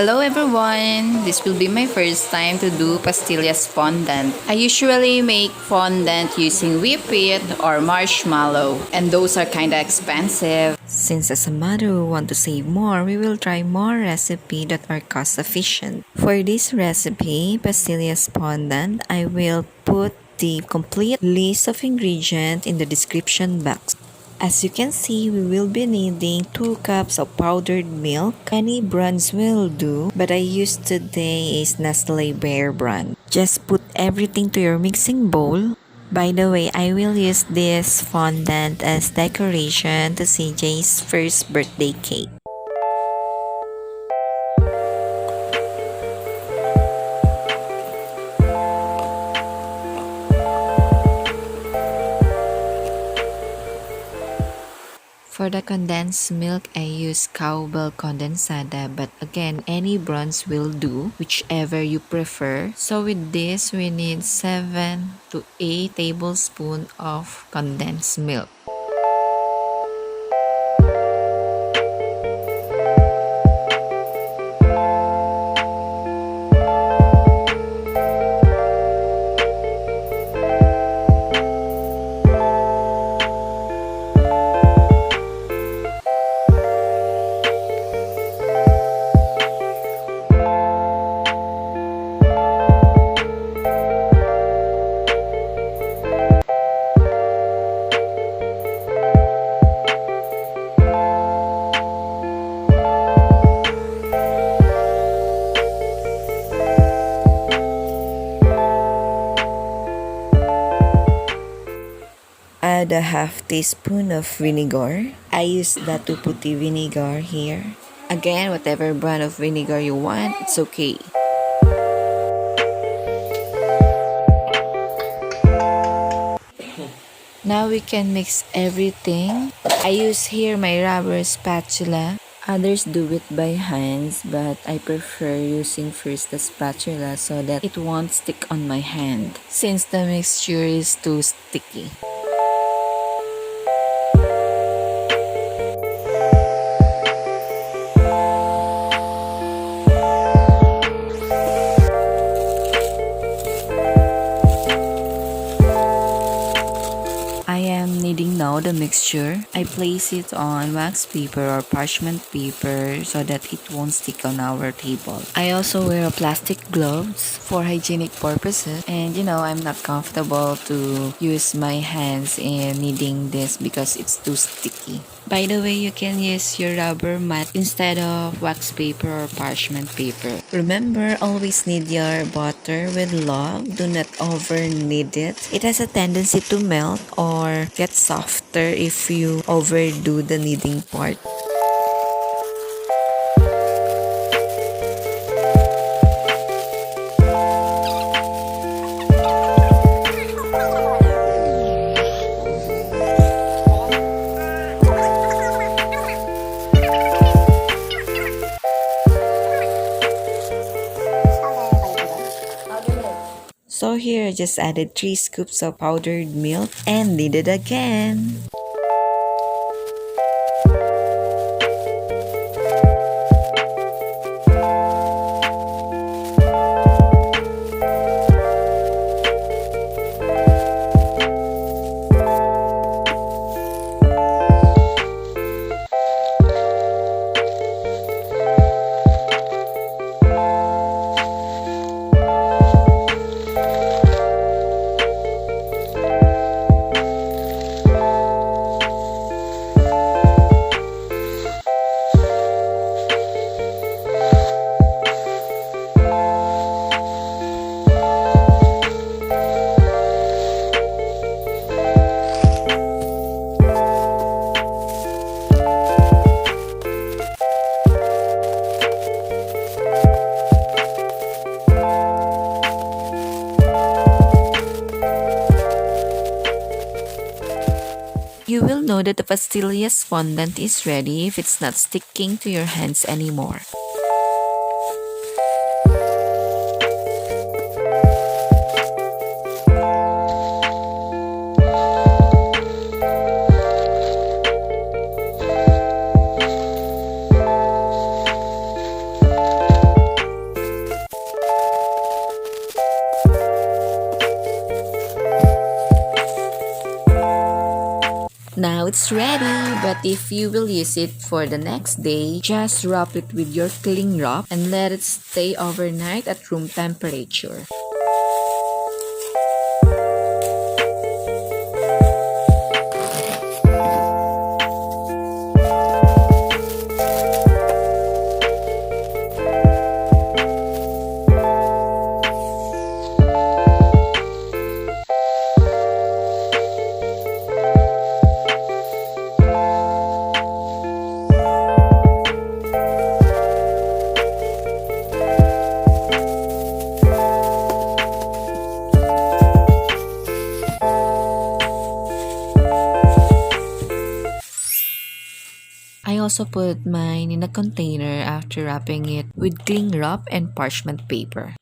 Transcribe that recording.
Hello everyone! This will be my first time to do pastillas fondant. I usually make fondant using whipped wheat or marshmallow, and those are kinda expensive. Since as a mother who want to save more, we will try more recipes that are cost efficient. For this recipe, pastillas fondant, I will put the complete list of ingredients in the description box. As you can see, we will be needing 2 cups of powdered milk. Any brands will do, but I used today is Nestle Bear brand. Just put everything to your mixing bowl. By the way, I will use this fondant as decoration to CJ's first birthday cake. For the condensed milk, I use cowbell condensada, but again, any brands will do, whichever you prefer. So with this, we need 7 to 8 tablespoons of condensed milk. Add a half teaspoon of vinegar. I use that to put the vinegar here. Again, whatever brand of vinegar you want, it's okay. Now we can mix everything. I use here my rubber spatula. Others do it by hands, but I prefer using first the spatula so that it won't stick on my hand since the mixture is too sticky. Now the mixture, I place it on wax paper or parchment paper so that it won't stick on our table. I also wear plastic gloves for hygienic purposes, and I'm not comfortable to use my hands in kneading this because it's too sticky. By the way, you can use your rubber mat instead of wax paper or parchment paper. Remember, always knead your butter with love. Do not over knead it. It has a tendency to melt or get softer if you overdo the kneading part. So here I just added 3 scoops of powdered milk and kneaded again. You will know that the pastillas fondant is ready if it's not sticking to your hands anymore. Now it's ready, but if you will use it for the next day, just wrap it with your cling wrap and let it stay overnight at room temperature. I also put mine in a container after wrapping it with cling wrap and parchment paper.